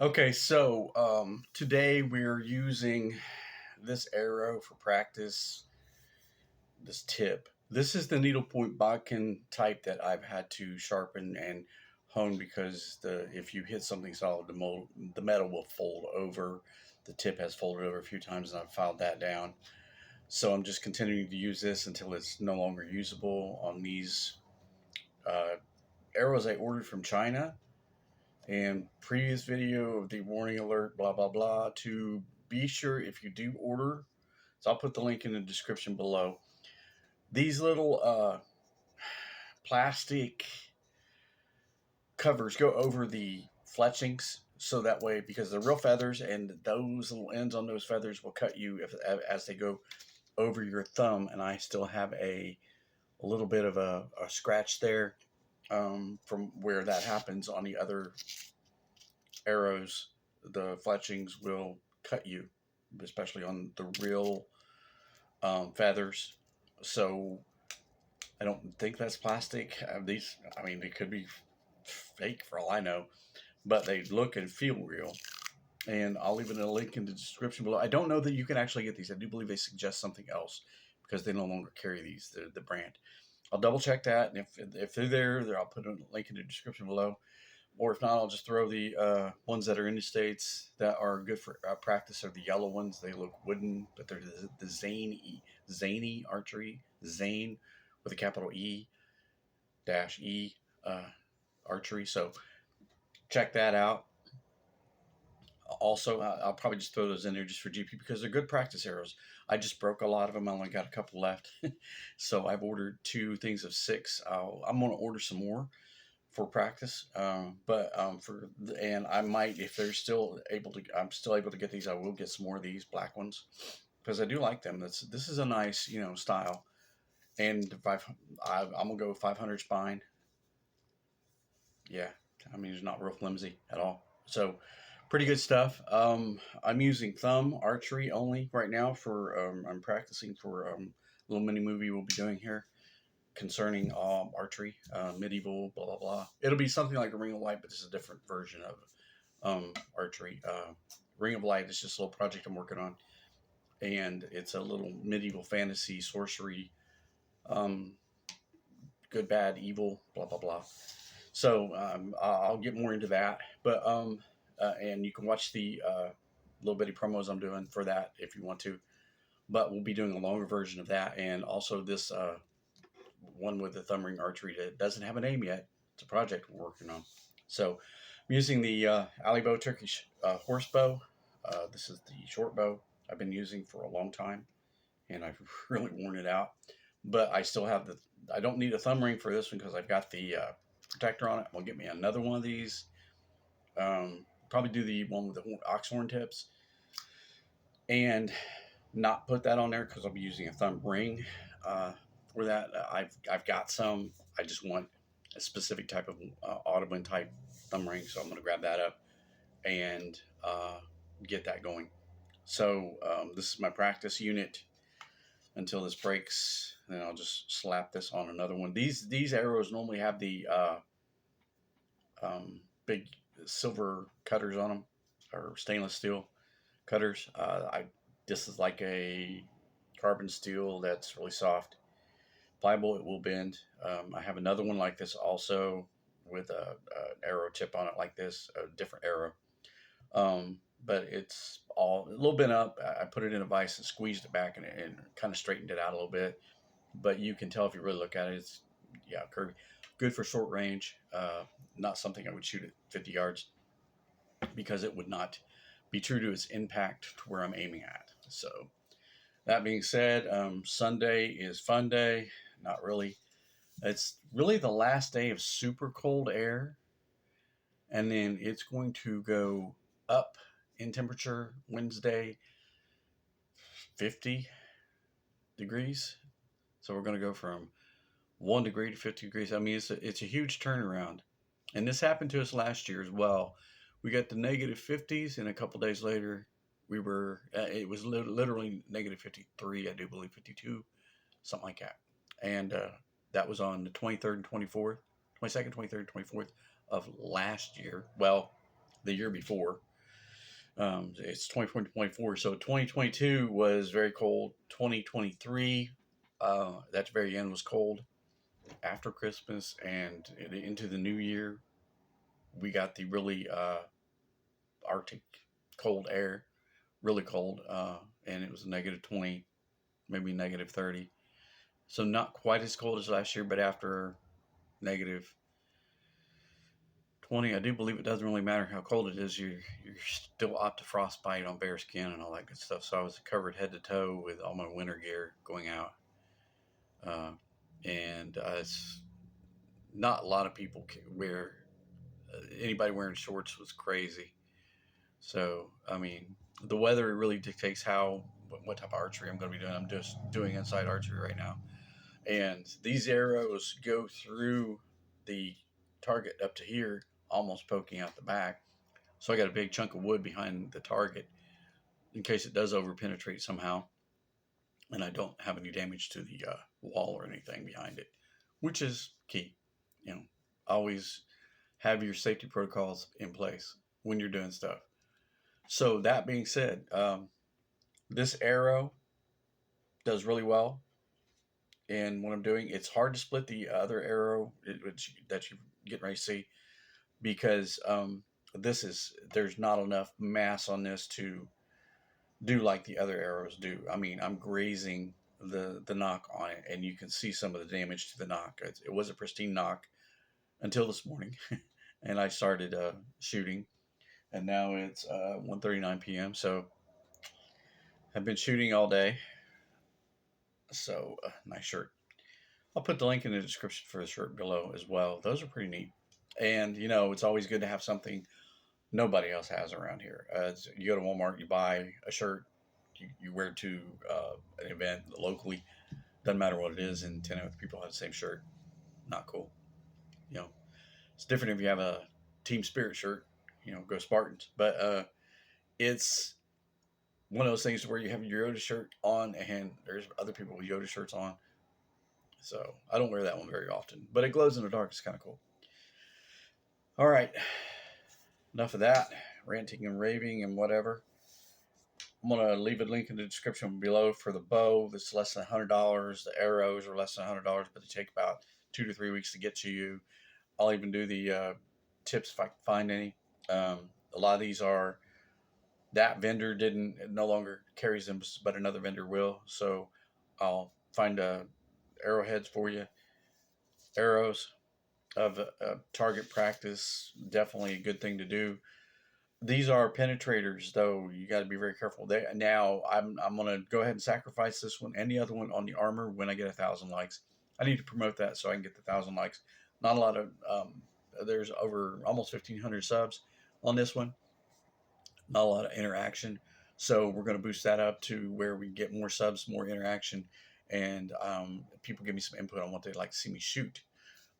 Okay, so today we're using this arrow for practice, this tip. This is the needlepoint bodkin type that I've had to sharpen and hone because if you hit something solid, the metal will fold over. The tip has folded over a few times, and I've filed that down. So I'm just continuing to use this until it's no longer usable on these uh, arrows I ordered from China. And previous video of the warning alert, blah blah blah. To be sure, if you do order, so I'll put the link in the description below. These little plastic covers go over the fletchings, so that way, because they're real feathers, and those little ends on those feathers will cut you as they go over your thumb. And I still have a little bit of a scratch there from where that happens on the other arrows. The fletchings will cut you, especially on the real feathers. So I don't think that's plastic. These, I mean, they could be fake for all I know, but they look and feel real. And I'll leave a link in the description below. I don't know that you can actually get these. I do believe they suggest something else because they no longer carry these, the brand. I'll double check that, and if they're there, I'll put a link in the description below. Or if not, I'll just throw the ones that are in the States that are good for practice are the yellow ones. They look wooden, but they're the Zany Archery, Zane with a capital E dash E Archery. So check that out. Also, I'll probably just throw those in there just for GP because they're good practice arrows. I just broke a lot of them. I only got a couple left. So I've ordered two things of six. I'm going to order some more for practice. And I might, if they're still able to, I'm still able to get these. I will get some more of these black ones because I do like them. This is a nice, style. And I'm gonna go 500 spine. Yeah, I mean it's not real flimsy at all. So pretty good stuff. I'm using thumb archery only right now for I'm practicing for a little mini movie we'll be doing here concerning archery, medieval, blah blah blah. It'll be something like a Ring of Light, but this is a different version of archery. Ring of Light is just a little project I'm working on, and it's a little medieval fantasy sorcery, um, good, bad, evil, blah blah blah. So I'll get more into that, but and you can watch the little bitty promos I'm doing for that if you want to. But we'll be doing a longer version of that, and also this one with the thumb ring archery that doesn't have a name yet. It's a project we're working on. So I'm using the alley bow Turkish horse bow. This is the short bow I've been using for a long time, and I've really worn it out. But I still have the. I don't need a thumb ring for this one because I've got the protector on it. I'll get me another one of these. Probably do the one with the ox horn tips, and not put that on there because I'll be using a thumb ring for that. I've got some. I just want a specific type of Audubon type thumb ring, so I'm going to grab that up and get that going. So this is my practice unit until this breaks. Then I'll just slap this on another one. These arrows normally have the big silver cutters on them, or stainless steel cutters. I This is like a carbon steel that's really soft, pliable. It will bend. I have another one like this also with an arrow tip on it like this, a different arrow. But it's all a little bent up. I put it in a vise and squeezed it back and kind of straightened it out a little bit. But you can tell if you really look at it, it's curvy. Good for short range. Not something I would shoot at 50 yards because it would not be true to its impact to where I'm aiming at. So that being said, Sunday is fun day. Not really. It's really the last day of super cold air, and then it's going to go up in temperature Wednesday, 50 degrees. So we're going to go from 1 degree to 50 degrees. I mean, it's a huge turnaround. And this happened to us last year as well. We got the negative 50s, and a couple days later, it was literally negative 53, I do believe 52, something like that. And that was on the 23rd and 24th, 22nd, 23rd, 24th of last year. Well, the year before. It's 2024, so 2022 was very cold. 2023, that very end was cold. After Christmas and into the new year, we got the really Arctic cold air, really cold, and it was -20, maybe -30. So not quite as cold as last year, but after -20, I do believe it doesn't really matter how cold it is. You're still up to frostbite on bare skin and all that good stuff. So I was covered head to toe with all my winter gear going out, uh, and it's not a lot of people wear. Anybody wearing shorts was crazy. So I mean, the weather really dictates what type of archery I'm going to be doing. I'm just doing inside archery right now, and these arrows go through the target up to here, almost poking out the back. So I got a big chunk of wood behind the target in case it does over penetrate somehow, and I don't have any damage to the wall or anything behind it, which is key. You know, always have your safety protocols in place when you're doing stuff. So that being said, this arrow does really well. And what I'm doing, it's hard to split the other arrow that you're getting ready to see because there's not enough mass on this to do like the other arrows do. I mean, I'm grazing the nock on it, and you can see some of the damage to the nock. It was a pristine nock until this morning, and I started shooting, and now it's 1:39 p.m. So I've been shooting all day. So nice shirt. I'll put the link in the description for the shirt below as well. Those are pretty neat. And, you know, it's always good to have something nobody else has around here. You go to Walmart, you buy a shirt, you wear it to an event locally, doesn't matter what it is, and 10 other people have the same shirt. Not cool. You know, it's different if you have a Team Spirit shirt, you know, go Spartans. But it's one of those things where you have your Yoda shirt on and there's other people with Yoda shirts on. So I don't wear that one very often, but it glows in the dark. It's kind of cool. All right. Enough of that ranting and raving and whatever. I'm going to leave a link in the description below for the bow. That's less than $100. The arrows are less than $100, but they take about 2 to 3 weeks to get to you. I'll even do the tips if I can find any. A lot of these are, that vendor no longer carries them, but another vendor will. So I'll find arrowheads for you. Arrows of target practice, definitely a good thing to do. These are penetrators, though. You got to be very careful. Now I'm gonna go ahead and sacrifice this one and the other one on the armor when I get 1,000 likes. I need to promote that so I can get the 1,000 likes. Not a lot of there's over almost 1,500 subs on this one. Not a lot of interaction, so we're going to boost that up to where we get more subs, more interaction, and people give me some input on what they'd like to see me shoot.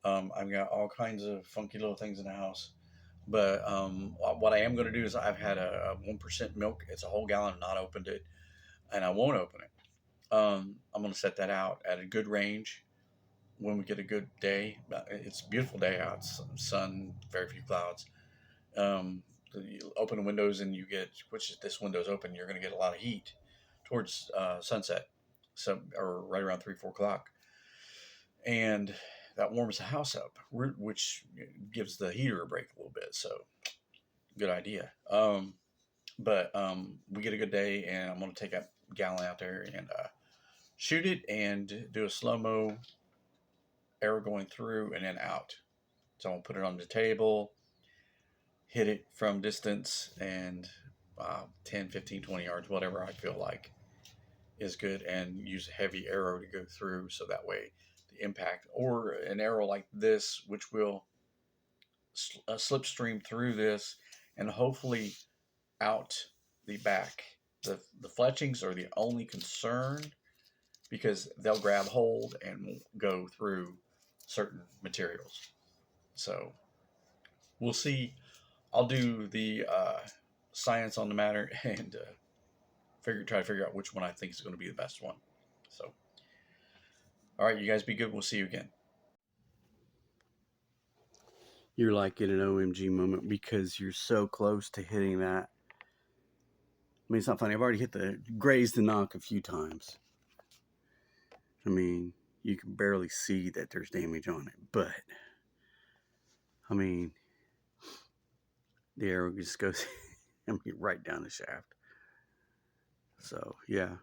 I've got all kinds of funky little things in the house. But what I am going to do is I've had a 1% milk. It's a whole gallon, not opened it, and I won't open it. I'm going to set that out at a good range when we get a good day. It's a beautiful day out, sun, very few clouds. You open the windows and you get, which this window's open, you're going to get a lot of heat towards sunset, or right around 3-4 o'clock. And that warms the house up, which gives the heater a break a little bit. So, good idea. But we get a good day, and I'm going to take a gallon out there and shoot it and do a slow-mo arrow going through and then out. So, I'm going to put it on the table, hit it from distance, and 10, 15, 20 yards, whatever I feel like is good, and use a heavy arrow to go through so that way impact, or an arrow like this, which will slipstream through this and hopefully out the back. The fletchings are the only concern because they'll grab hold and go through certain materials. So we'll see. I'll do the science on the matter and try to figure out which one I think is going to be the best one. So, all right, you guys be good. We'll see you again. you're like in an OMG moment because you're so close to hitting that. I mean, it's not funny. I've already grazed the knock a few times. I mean, you can barely see that there's damage on it, but I mean, the arrow just goes, right down the shaft. So, yeah,